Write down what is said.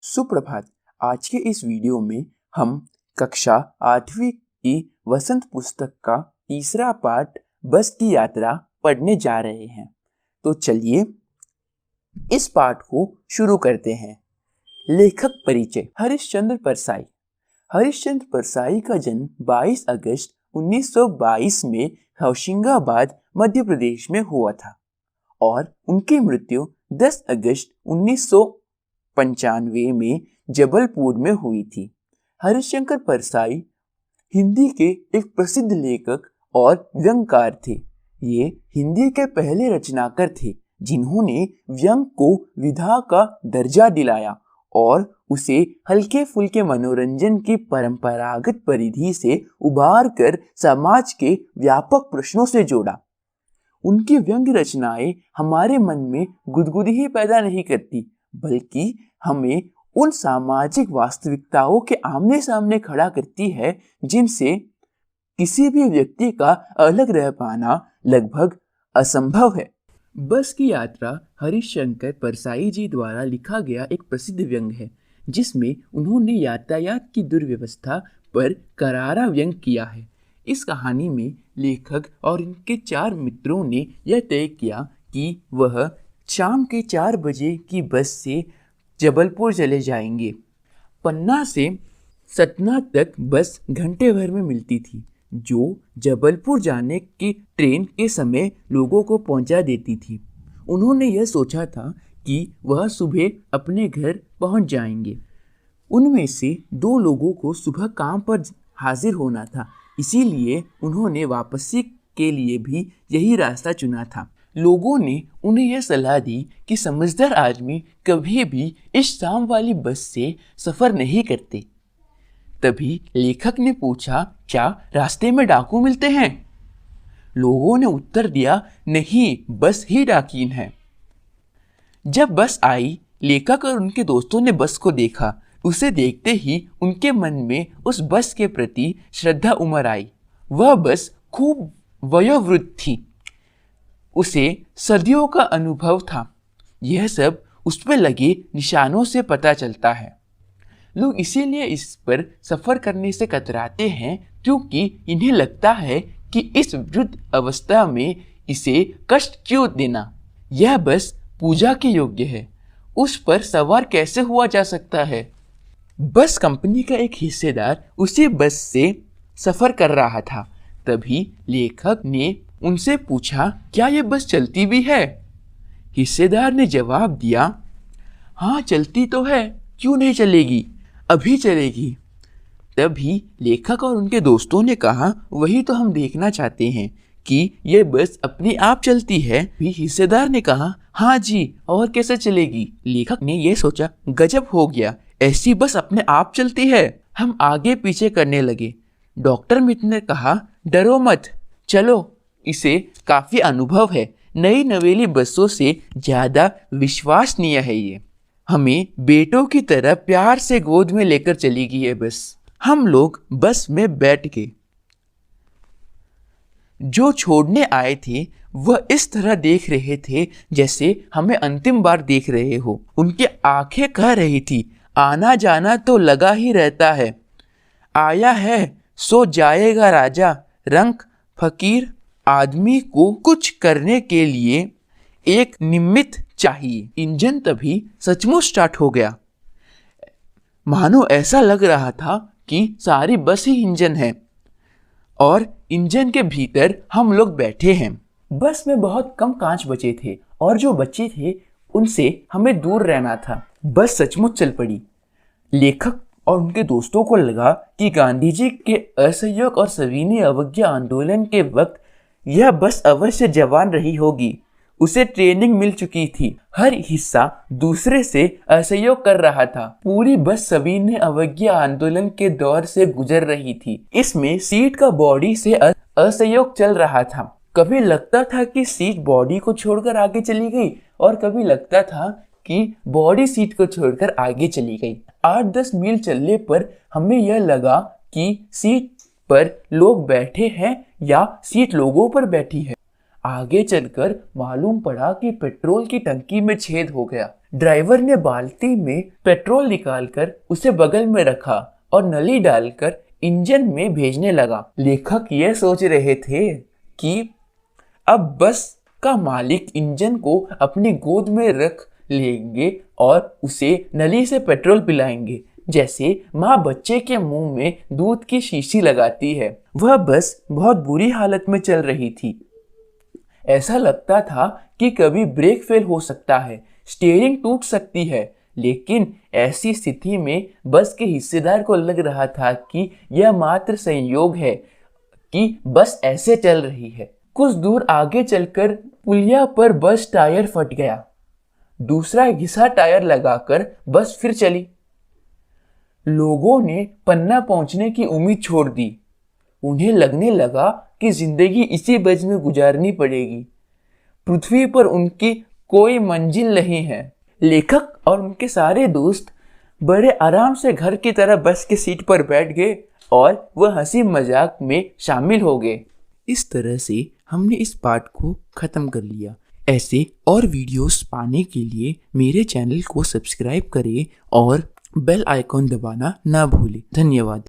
सुप्रभात। आज के इस वीडियो में हम कक्षा 8वीं की वसंत पुस्तक का तीसरा पाठ बस की यात्रा पढ़ने जा रहे हैं। तो चलिए इस पाठ को शुरू करते हैं। लेखक परिचय। हरिश्चंद्र परसाई। हरिश्चंद्र परसाई का जन्म 22 अगस्त 1922 में होशंगाबाद मध्य प्रदेश में हुआ था और उनकी मृत्यु 10 अगस्त 1995 में जबलपुर में हुई थी। हरिशंकर परसाई हिंदी के एक प्रसिद्ध लेखक और व्यंग्यकार थे। ये हिंदी के पहले रचनाकार थे जिन्होंने व्यंग को विधा का दर्जा दिलाया और उसे हल्के फुल्के मनोरंजन की परंपरागत परिधि से उबार कर समाज के व्यापक प्रश्नों से जोड़ा। उनकी व्यंग्य रचनाएं हमारे मन में गुदगुदी ही पैदा नहीं करती, बल्कि हमें उन सामाजिक वास्तविकताओं के आमने सामने खड़ा करती है जिनसे किसी भी व्यक्ति का अलग रह पाना लगभग असंभव है। बस की यात्रा हरिशंकर परसाई जी द्वारा लिखा गया एक प्रसिद्ध व्यंग्य है, जिसमें उन्होंने यातायात की दुर्व्यवस्था पर करारा व्यंग किया है। इस कहानी में लेखक और उनके 4 मित्रों ने यह तय किया कि वह शाम के 4 बजे की बस से जबलपुर चले जाएंगे। पन्ना से सतना तक बस घंटे भर में मिलती थी, जो जबलपुर जाने की ट्रेन के समय लोगों को पहुंचा देती थी। उन्होंने यह सोचा था कि वह सुबह अपने घर पहुंच जाएंगे। उनमें से 2 लोगों को सुबह काम पर हाजिर होना था, इसीलिए उन्होंने वापसी के लिए भी यही रास्ता चुना था। लोगों ने उन्हें यह सलाह दी कि समझदार आदमी कभी भी इस शाम वाली बस से सफ़र नहीं करते। तभी लेखक ने पूछा, क्या रास्ते में डाकू मिलते हैं? लोगों ने उत्तर दिया, नहीं, बस ही डाकीन है। जब बस आई, लेखक और उनके दोस्तों ने बस को देखा। उसे देखते ही उनके मन में उस बस के प्रति श्रद्धा उमड़ आई। वह बस खूब वयोवृद्ध थी। उसे सदियों का अनुभव था। यह सब उस पर लगे निशानों से पता चलता है। लोग इसीलिए इस पर सफ़र करने से कतराते हैं क्योंकि इन्हें लगता है कि इस वृद्ध अवस्था में इसे कष्ट क्यों देना। यह बस पूजा के योग्य है, उस पर सवार कैसे हुआ जा सकता है? बस कंपनी का एक हिस्सेदार उसी बस से सफ़र कर रहा था। तभी लेखक ने उनसे पूछा, क्या यह बस चलती भी है? हिस्सेदार ने जवाब दिया, हाँ चलती तो है, क्यों नहीं चलेगी, अभी चलेगी। तभी लेखक और उनके दोस्तों ने कहा, वही तो हम देखना चाहते हैं कि यह बस अपने आप चलती है। भी हिस्सेदार ने कहा, हाँ जी, और कैसे चलेगी? लेखक ने यह सोचा, गजब हो गया, ऐसी बस अपने आप चलती है। हम आगे पीछे करने लगे। डॉक्टर मित्र ने कहा, डरो मत, चलो, इसे काफ़ी अनुभव है, नई नवेली बसों से ज़्यादा विश्वसनीय है ये। हमें बेटों की तरह प्यार से गोद में लेकर चलेगी ये बस। हम लोग बस में बैठ गए। जो छोड़ने आए थे वह इस तरह देख रहे थे जैसे हमें अंतिम बार देख रहे हो। उनकी आंखें कह रही थी, आना जाना तो लगा ही रहता है, आया है सो जाएगा राजा। रंग फकीर आदमी को कुछ करने के लिए एक निमित्त चाहिए। इंजन तभी सचमुच स्टार्ट हो गया। मानो ऐसा लग रहा था कि सारी बस ही इंजन है और इंजन के भीतर हम लोग बैठे हैं। बस में बहुत कम कांच बचे थे और जो बचे थे उनसे हमें दूर रहना था। बस सचमुच चल पड़ी। लेखक और उनके दोस्तों को लगा कि गांधी जी के असहयोग और सविनय अवज्ञा आंदोलन के वक्त यह बस अवश्य जवान रही होगी। उसे ट्रेनिंग मिल चुकी थी। हर हिस्सा दूसरे से असहयोग कर रहा था। पूरी बस सविनय अवज्ञा आंदोलन के दौर से गुजर रही थी। इसमें सीट का बॉडी से असहयोग चल रहा था। कभी लगता था कि सीट बॉडी को छोड़कर आगे चली गई और कभी लगता था कि बॉडी सीट को छोड़कर आगे चली गई। 8-10 मील चलने पर हमें यह लगा कि सीट पर लोग बैठे हैं या सीट लोगों पर बैठी है। आगे चलकर मालूम पड़ा कि पेट्रोल की टंकी में छेद हो गया। ड्राइवर ने बाल्टी में पेट्रोल निकालकर उसे बगल में रखा और नली डालकर इंजन में भेजने लगा। लेखक यह सोच रहे थे कि अब बस का मालिक इंजन को अपनी गोद में रख लेंगे और उसे नली से पेट्रोल पिलाएंगे, जैसे माँ बच्चे के मुंह में दूध की शीशी लगाती है। वह बस बहुत बुरी हालत में चल रही थी। ऐसा लगता था कि कभी ब्रेक फेल हो सकता है, स्टीयरिंग टूट सकती है। लेकिन ऐसी स्थिति में बस के हिस्सेदार को लग रहा था कि यह मात्र संयोग है कि बस ऐसे चल रही है। कुछ दूर आगे चलकर पुलिया पर बस टायर फट गया। दूसरा घिसा टायर लगाकर बस फिर चली। लोगों ने पन्ना पहुंचने की उम्मीद छोड़ दी। उन्हें लगने लगा कि जिंदगी इसी बस में गुजारनी पड़ेगी। पृथ्वी पर उनकी कोई मंजिल नहीं है। लेखक और उनके सारे दोस्त बड़े आराम से घर की तरह बस की सीट पर बैठ गए और वह हंसी मजाक में शामिल हो गए। इस तरह से हमने इस पार्ट को ख़त्म कर लिया। ऐसे और वीडियोस पाने के लिए मेरे चैनल को सब्सक्राइब करें और बेल आइकॉन दबाना ना भूलें। धन्यवाद।